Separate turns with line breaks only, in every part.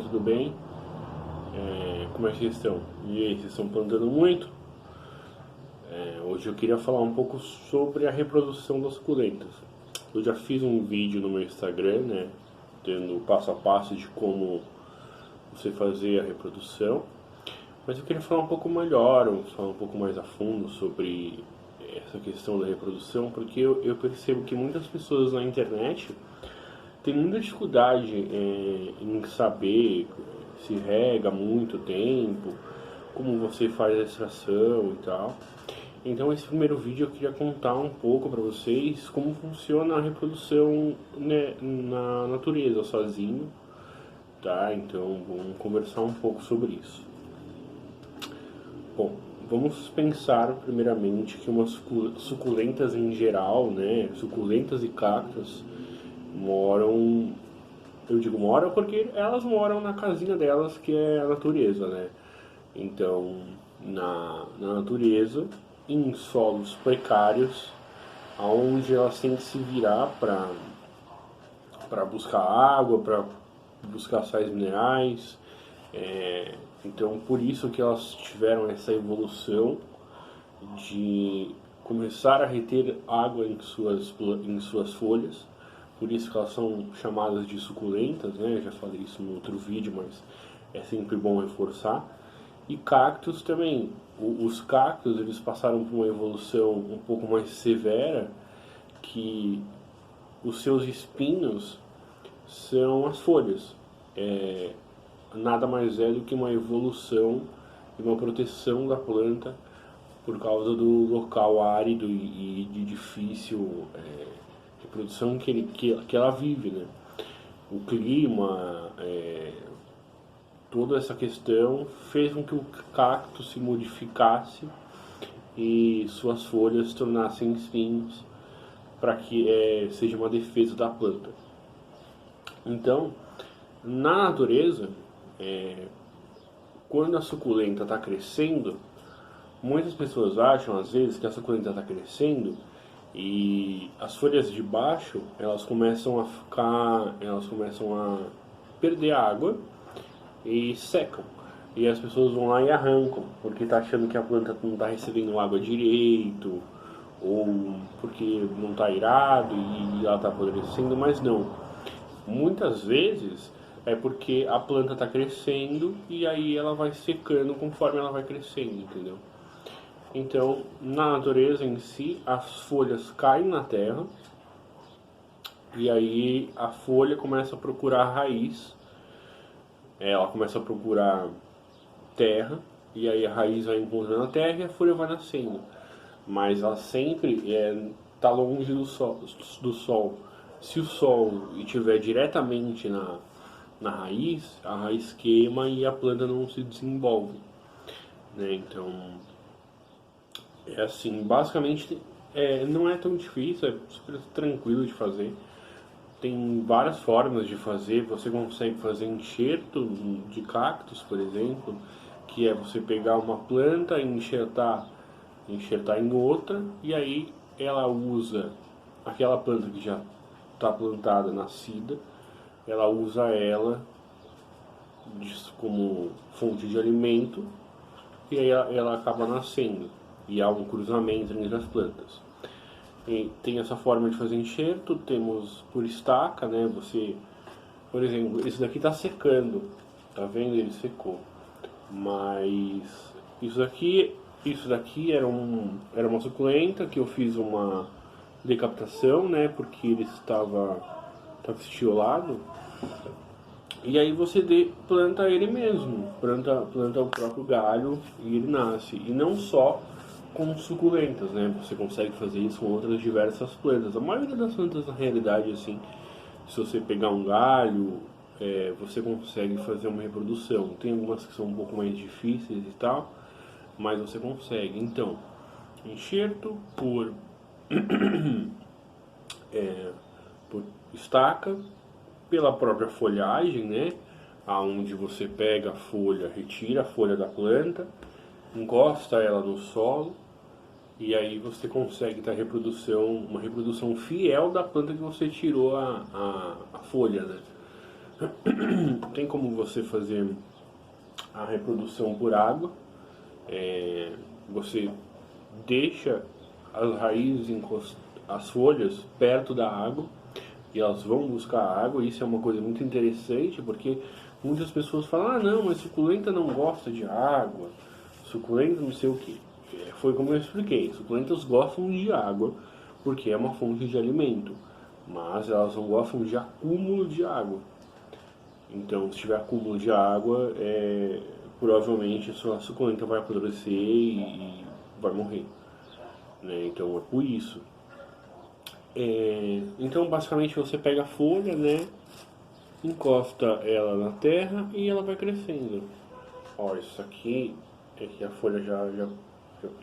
tudo bem? Como é que vocês estão? E aí, vocês estão plantando muito? Hoje eu queria falar um pouco sobre a reprodução das suculentas. Eu já fiz um vídeo no meu Instagram, né, tendo o passo a passo de como você fazer a reprodução, mas eu queria falar um pouco melhor, falar um pouco mais a fundo sobre essa questão da reprodução, porque eu percebo que muitas pessoas na internet têm muita dificuldade em saber se rega muito tempo, como você faz a extração e tal. Então esse primeiro vídeo eu queria contar um pouco para vocês como funciona a reprodução, né, na natureza sozinho, tá? Então vamos conversar um pouco sobre isso. Bom, vamos pensar primeiramente que umas suculentas em geral, né, suculentas e cactos moram, eu digo moram porque elas moram na casinha delas, que é a natureza, né? Então, na natureza, em solos precários, aonde elas têm que se virar para buscar água, para buscar sais minerais. Então, por isso que elas tiveram essa evolução de começar a reter água em suas folhas. Por isso que elas são chamadas de suculentas, né? Eu já falei isso no outro vídeo, mas é sempre bom reforçar. E cactos também. Os cactos, eles passaram por uma evolução um pouco mais severa, que os seus espinhos são as folhas. Nada mais é do que uma evolução e uma proteção da planta por causa do local árido e de difícil reprodução que ela vive, né? O clima, toda essa questão fez com que o cacto se modificasse e suas folhas se tornassem espinhos para que seja uma defesa da planta. Então, na natureza, quando a suculenta está crescendo, muitas pessoas acham às vezes que a suculenta está crescendo e as folhas de baixo elas começam a perder água e secam. E as pessoas vão lá e arrancam, porque tá achando que a planta não está recebendo água direito, ou porque não está irado e ela está apodrecendo, mas não. Muitas vezes é porque a planta está crescendo e aí ela vai secando conforme ela vai crescendo, entendeu? Então, na natureza em si, as folhas caem na terra e aí a folha começa a procurar raiz. Ela começa a procurar terra, e aí a raiz vai encontrando a terra e a folha vai nascendo. Mas ela sempre está longe do sol. Se o sol estiver diretamente na raiz, a raiz queima e a planta não se desenvolve, né? Então, é assim, basicamente não é tão difícil, é super tranquilo de fazer. Tem várias formas de fazer. Você consegue fazer enxerto de cactos, por exemplo, que é você pegar uma planta e enxertar em outra, e aí ela usa aquela planta que já está plantada, nascida, ela usa ela como fonte de alimento, e aí ela acaba nascendo, e há um cruzamento entre as plantas. E tem essa forma de fazer enxerto, temos por estaca, né? Você, por exemplo, esse daqui está secando, tá vendo? Ele secou. Mas isso daqui era uma suculenta que eu fiz uma decapitação, né? Porque ele estava estiolado. E aí você planta ele mesmo, planta o próprio galho e ele nasce. E não só com suculentas, né? Você consegue fazer isso com outras diversas plantas. A maioria das plantas, na realidade, assim, se você pegar um galho, você consegue fazer uma reprodução. Tem algumas que são um pouco mais difíceis e tal, mas você consegue. Então, enxerto por estaca, pela própria folhagem, né? Aonde você pega a folha, retira a folha da planta, encosta ela no solo, e aí você consegue ter uma reprodução fiel da planta que você tirou a folha, né? Tem como você fazer a reprodução por água. Você deixa as raízes, as folhas perto da água e elas vão buscar água. Isso é uma coisa muito interessante porque muitas pessoas falam: ah, não, mas suculenta não gosta de água, suculenta não sei o que. Foi como eu expliquei: suculentas gostam de água porque é uma fonte de alimento, mas elas não gostam de acúmulo de água. Então, se tiver acúmulo de água, provavelmente a sua suculenta vai apodrecer e vai morrer, né? Então é por isso. Então, basicamente, você pega a folha, né? Encosta ela na terra e ela vai crescendo. Ó, isso aqui é que a folha já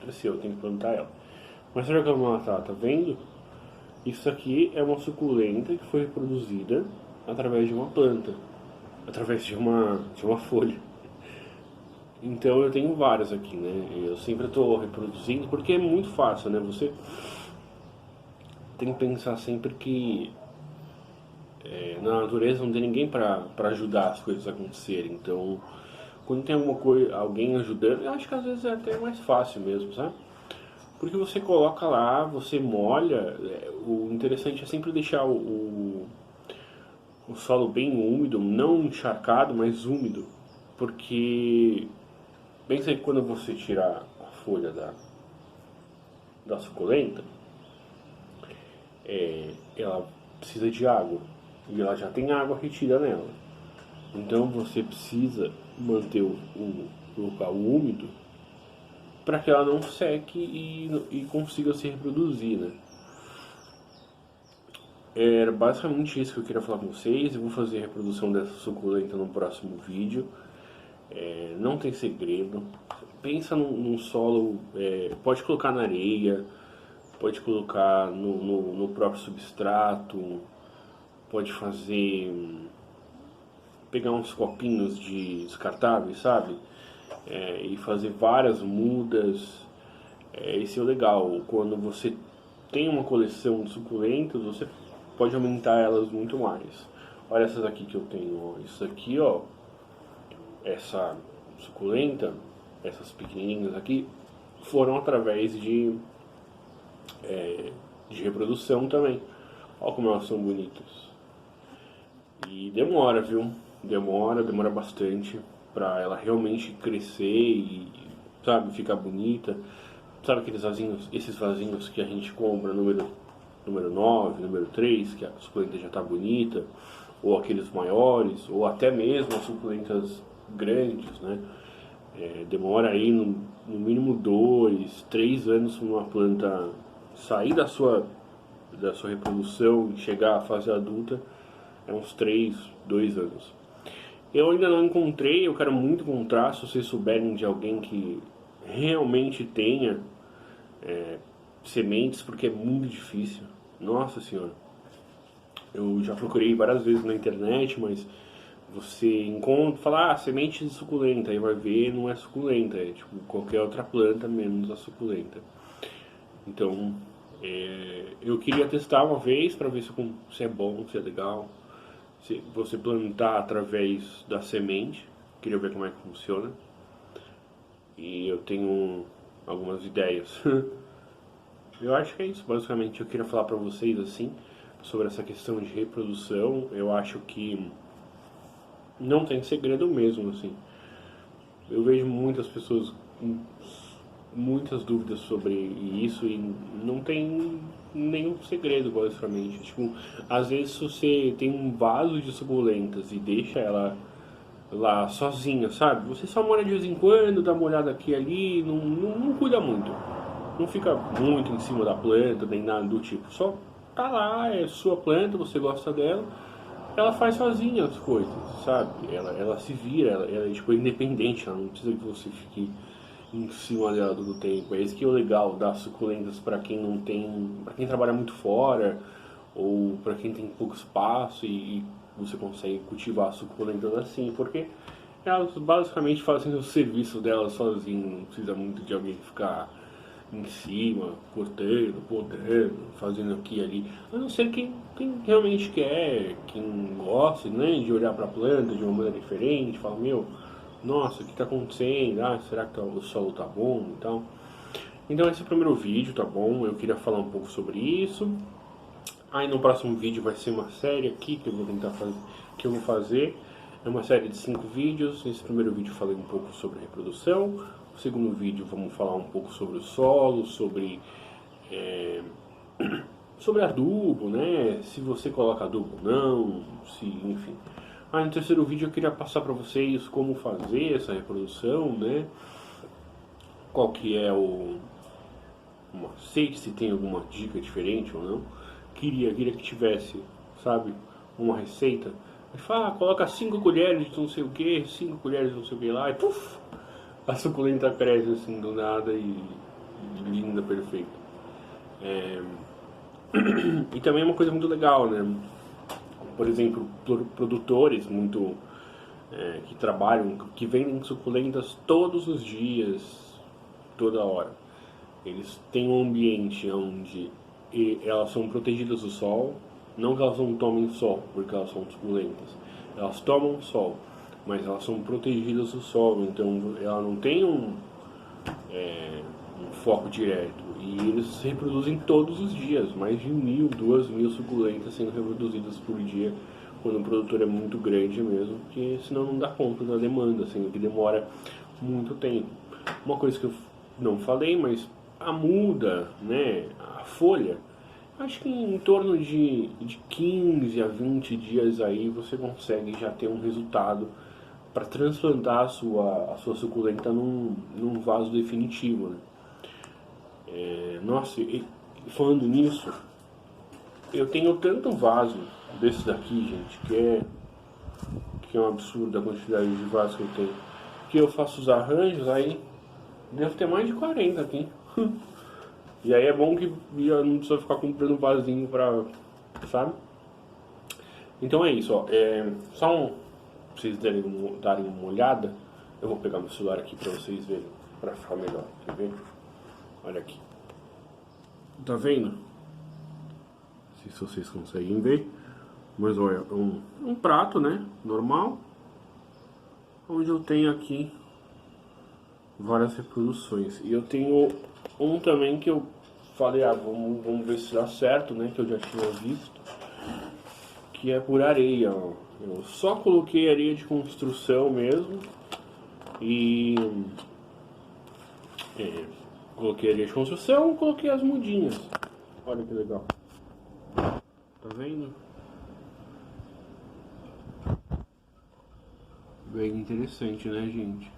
cresceu, eu tenho que plantar ela. Mas olha como ela tá vendo? Isso aqui é uma suculenta que foi reproduzida através de uma planta, através de uma folha. Então eu tenho várias aqui, né? Eu sempre estou reproduzindo porque é muito fácil, né? Você tem que pensar sempre que na natureza não tem ninguém para ajudar as coisas a acontecerem. Então, quando tem alguma coisa, alguém ajudando, eu acho que às vezes é até mais fácil mesmo, sabe? Porque você coloca lá, você molha. O interessante é sempre deixar o solo bem úmido, não encharcado, mas úmido. Porque pensa que quando você tirar a folha da suculenta, ela precisa de água. E ela já tem água retida nela. Então você precisa manter o local úmido para que ela não seque e consiga se reproduzir, né? Era basicamente isso que eu queria falar com vocês. Eu vou fazer a reprodução dessa suculenta no próximo vídeo. Não tem segredo. Pensa num solo, pode colocar na areia, pode colocar no próprio substrato, pode pegar uns copinhos descartáveis, sabe? E fazer várias mudas. Esse é o legal. Quando você tem uma coleção de suculentas, você pode aumentar elas muito mais. Olha essas aqui que eu tenho. Ó. Isso aqui, ó, essa suculenta, essas pequenininhas aqui, foram através de reprodução também. Olha como elas são bonitas. E demora, viu? Demora bastante pra ela realmente crescer e, sabe, ficar bonita. Sabe aqueles vasinhos, esses vasinhos que a gente compra número 9, número 3, que a suculenta já tá bonita, ou aqueles maiores, ou até mesmo as suculentas grandes, né? Demora aí no mínimo 2, 3 anos para uma planta sair da sua reprodução e chegar à fase adulta. É uns 2 anos. Eu ainda não encontrei, eu quero muito encontrar, se vocês souberem de alguém que realmente tenha sementes, porque é muito difícil. Nossa senhora. Eu já procurei várias vezes na internet, mas você encontra, fala, semente de suculenta, aí vai ver, não é suculenta, é tipo qualquer outra planta menos a suculenta. Então, eu queria testar uma vez para ver se é bom, se é legal. Se você plantar através da semente, queria ver como é que funciona. E eu tenho algumas ideias. Eu acho que é isso, basicamente. Eu queria falar pra vocês, assim, sobre essa questão de reprodução. Eu acho que não tem segredo mesmo, assim. Eu vejo muitas pessoas com muitas dúvidas sobre isso e não tem nenhum segredo, basicamente. Tipo, às vezes você tem um vaso de suculentas e deixa ela lá sozinha, sabe? Você só molha de vez em quando, dá uma olhada aqui e ali, não cuida muito. Não fica muito em cima da planta, nem nada do tipo. Só tá lá, é sua planta, você gosta dela, ela faz sozinha as coisas, sabe? Ela se vira, ela é tipo independente, ela não precisa que você fique em cima dela todo o tempo. É isso que é o legal das suculentas para quem não tem, para quem trabalha muito fora ou para quem tem pouco espaço e você consegue cultivar suculentas assim, porque elas basicamente fazem o serviço delas sozinhas, não precisa muito de alguém ficar em cima, cortando, podando, fazendo aqui e ali. A não ser quem realmente quer, quem gosta, né, de olhar para a planta de uma maneira diferente, fala, meu, nossa, o que está acontecendo? Ah, será que o solo tá bom e tal? Então esse é o primeiro vídeo, tá bom? Eu queria falar um pouco sobre isso. Aí no próximo vídeo vai ser uma série aqui que eu vou tentar fazer, que eu vou fazer. É uma série de 5 vídeos. Nesse primeiro vídeo eu falei um pouco sobre reprodução. No segundo vídeo vamos falar um pouco sobre o solo, sobre sobre adubo, né? Se você coloca adubo ou não, se, enfim. Aí no terceiro vídeo eu queria passar para vocês como fazer essa reprodução, né? Qual que é o macete, se tem alguma dica diferente ou não. Queria que tivesse, sabe, uma receita. Aí fala, coloca 5 colheres de não sei o que, 5 colheres de não sei o que lá, e puf, a suculenta cresce assim do nada e linda, perfeita. E também é uma coisa muito legal, né? Por exemplo, produtores muito que trabalham, que vendem suculentas todos os dias, toda hora. Eles têm um ambiente onde elas são protegidas do sol, não que elas não tomem sol, porque elas são suculentas. Elas tomam sol, mas elas são protegidas do sol, então ela não tem um foco direto. E eles se reproduzem todos os dias, mais de 1.000, 2.000 suculentas sendo reproduzidas por dia, quando o produtor é muito grande mesmo, porque senão não dá conta da demanda, assim, que demora muito tempo. Uma coisa que eu não falei, mas a muda, né, a folha, acho que em torno de 15 a 20 dias aí você consegue já ter um resultado para transplantar a sua suculenta num vaso definitivo, né? Nossa, e falando nisso, eu tenho tanto vaso desse daqui, gente, que é um absurdo a quantidade de vasos que eu tenho, que eu faço os arranjos, aí devo ter mais de 40 aqui. E aí é bom que eu não preciso ficar comprando vasinho pra, sabe? Então é isso, ó. Pra vocês darem uma olhada. Eu vou pegar meu celular aqui pra vocês verem, pra ficar melhor, quer ver? Olha aqui. Tá vendo? Não sei se vocês conseguem ver. Mas olha, um prato, né? Normal. Onde eu tenho aqui várias reproduções. E eu tenho um também que eu falei, vamos ver se dá certo, né? Que eu já tinha visto. Que é por areia, ó. Eu só coloquei areia de construção mesmo. E coloquei areia de construção e coloquei as mudinhas. Olha que legal. Tá vendo? Bem interessante, né, gente?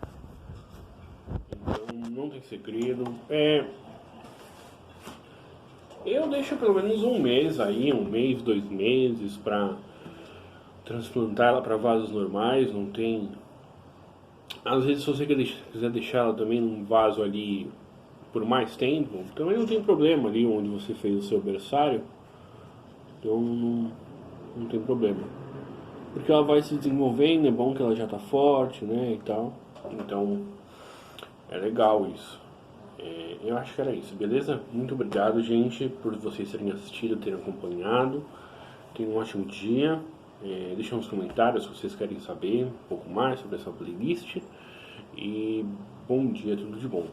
Então não tem segredo. Eu deixo pelo menos um mês aí, 2 meses pra transplantar ela para vasos normais. Não tem. Às vezes, se você quiser deixar ela também num vaso ali por mais tempo, também não tem problema ali onde você fez o seu berçário. Então não tem problema. Porque ela vai se desenvolvendo, é bom que ela já tá forte, né, e tal. Então é legal isso. Eu acho que era isso, beleza? Muito obrigado, gente, por vocês terem assistido, terem acompanhado. Tenham um ótimo dia. Deixa nos comentários se vocês querem saber um pouco mais sobre essa playlist. E bom dia, tudo de bom.